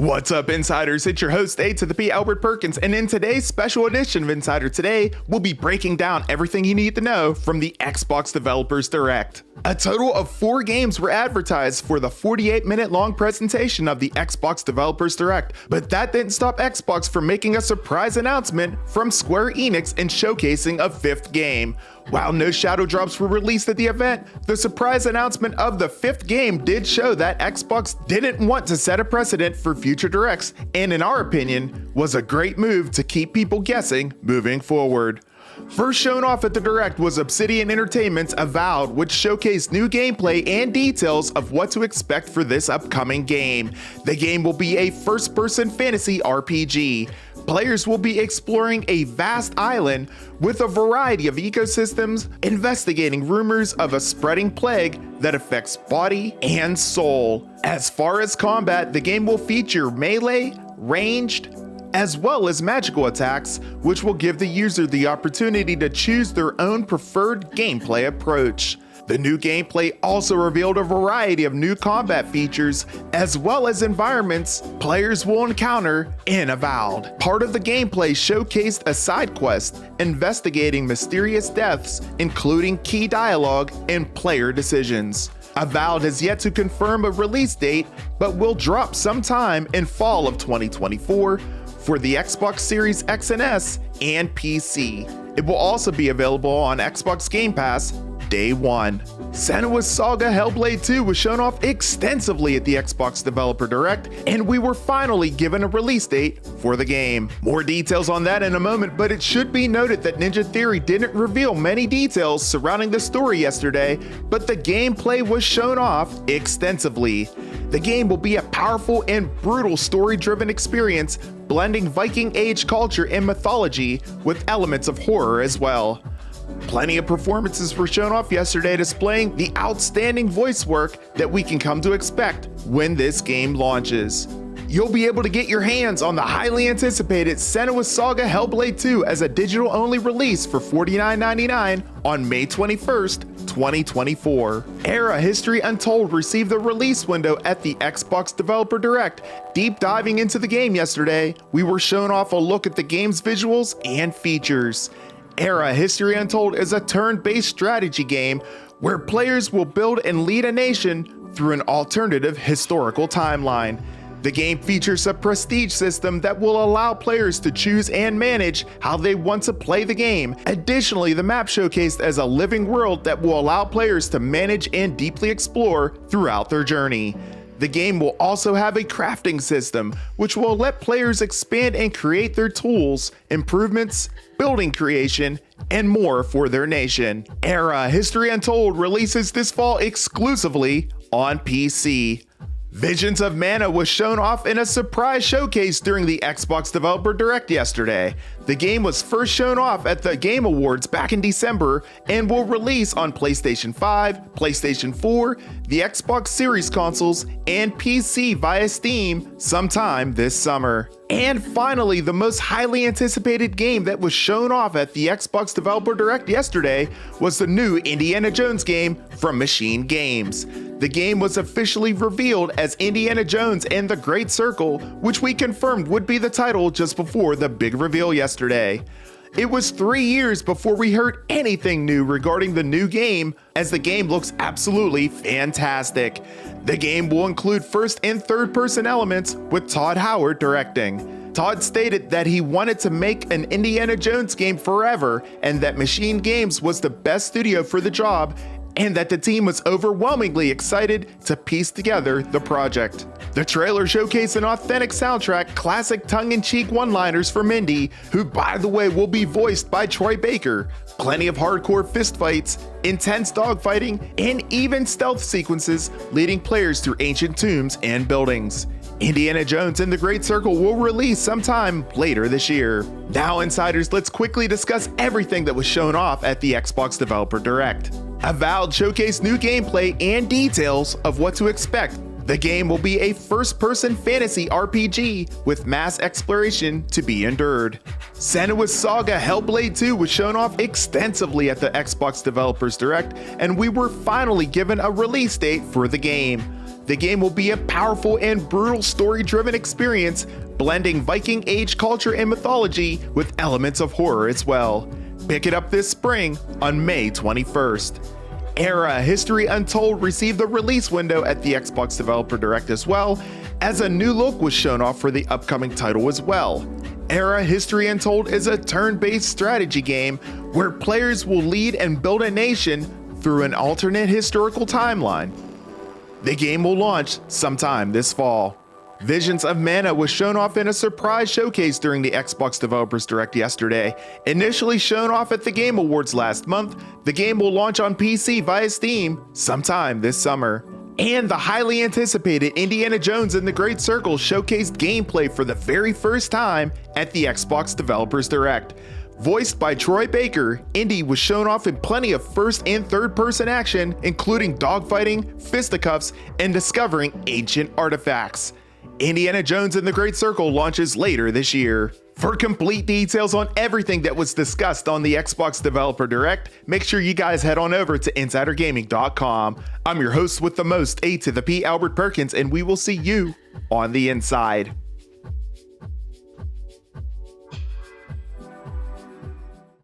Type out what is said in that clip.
What's up, Insiders? It's your host, A to the P, Albert Perkins, and in today's special edition of Insider Today, we'll be breaking down everything you need to know from the Xbox Developers Direct. A total of 4 games were advertised for the 48-minute long presentation of the Xbox Developers Direct, but that didn't stop Xbox from making a surprise announcement from Square Enix and showcasing a 5th game. While no shadow drops were released at the event, the surprise announcement of the 5th game did show that Xbox didn't want to set a precedent for future directs, and in our opinion, was a great move to keep people guessing moving forward. First shown off at the Direct was Obsidian Entertainment's Avowed, which showcased new gameplay and details of what to expect for this upcoming game. The game will be a first-person fantasy RPG. Players will be exploring a vast island with a variety of ecosystems, investigating rumors of a spreading plague that affects body and soul. As far as combat, the game will feature melee, ranged, as well as magical attacks, which will give the user the opportunity to choose their own preferred gameplay approach. The new gameplay also revealed a variety of new combat features, as well as environments players will encounter in Avowed. Part of the gameplay showcased a side quest investigating mysterious deaths, including key dialogue and player decisions. Avowed has yet to confirm a release date, but will drop sometime in fall of 2024 for the Xbox Series X and S and PC. It will also be available on Xbox Game Pass Day 1. Senua's Saga Hellblade 2 was shown off extensively at the Xbox Developer Direct, and we were finally given a release date for the game. More details on that in a moment, but it should be noted that Ninja Theory didn't reveal many details surrounding the story yesterday, but the gameplay was shown off extensively. The game will be a powerful and brutal story-driven experience, blending Viking Age culture and mythology with elements of horror as well. Plenty of performances were shown off yesterday, displaying the outstanding voice work that we can come to expect when this game launches. You'll be able to get your hands on the highly anticipated Senua Saga Hellblade 2 as a digital-only release for $49.99 on May 21st, 2024. Era History Untold received a release window at the Xbox Developer Direct. Deep diving into the game yesterday, we were shown off a look at the game's visuals and features. Era History Untold is a turn-based strategy game where players will build and lead a nation through an alternative historical timeline. The game features a prestige system that will allow players to choose and manage how they want to play the game. Additionally, the map showcased as a living world that will allow players to manage and deeply explore throughout their journey. The game will also have a crafting system, which will let players expand and create their tools, improvements, building creation, and more for their nation. Era History Untold releases this fall exclusively on PC. Visions of Mana was shown off in a surprise showcase during the Xbox Developer Direct yesterday. The game was first shown off at the Game Awards back in December and will release on PlayStation 5, PlayStation 4, the Xbox Series consoles, and PC via Steam sometime this summer. And finally, the most highly anticipated game that was shown off at the Xbox Developer Direct yesterday was the new Indiana Jones game from Machine Games. The game was officially revealed as Indiana Jones and the Great Circle, which we confirmed would be the title just before the big reveal yesterday. It was 3 years before we heard anything new regarding the new game, as the game looks absolutely fantastic. The game will include first and third person elements, with Todd Howard directing. Todd stated that he wanted to make an Indiana Jones game forever, and that Machine Games was the best studio for the job, and that the team was overwhelmingly excited to piece together the project. The trailer showcased an authentic soundtrack, classic tongue-in-cheek one-liners from Indy, who by the way will be voiced by Troy Baker, plenty of hardcore fistfights, intense dogfighting, and even stealth sequences leading players through ancient tombs and buildings. Indiana Jones and the Great Circle will release sometime later this year. Now, Insiders, let's quickly discuss everything that was shown off at the Xbox Developer Direct. Avowed showcased new gameplay and details of what to expect. The game will be a first-person fantasy RPG with mass exploration to be endured. Senua's Saga Hellblade 2 was shown off extensively at the Xbox Developers Direct, and we were finally given a release date for the game. The game will be a powerful and brutal story-driven experience, blending Viking Age culture and mythology with elements of horror as well. Pick it up this spring on May 21st. Era History Untold received the release window at the Xbox Developer Direct as well, as a new look was shown off for the upcoming title as well. Era History Untold is a turn-based strategy game where players will lead and build a nation through an alternate historical timeline. The game will launch sometime this fall. Visions of Mana was shown off in a surprise showcase during the Xbox Developers Direct yesterday. Initially shown off at the Game Awards last month, the game will launch on PC via Steam sometime this summer. And the highly anticipated Indiana Jones and the Great Circle showcased gameplay for the very first time at the Xbox Developers Direct. Voiced by Troy Baker, Indy was shown off in plenty of first and third person action, including dogfighting, fisticuffs, and discovering ancient artifacts. Indiana Jones and the Great Circle launches later this year. For complete details on everything that was discussed on the Xbox Developer Direct, make sure you guys head on over to InsiderGaming.com. I'm your host with the most, A to the P, Albert Perkins, and we will see you on the inside.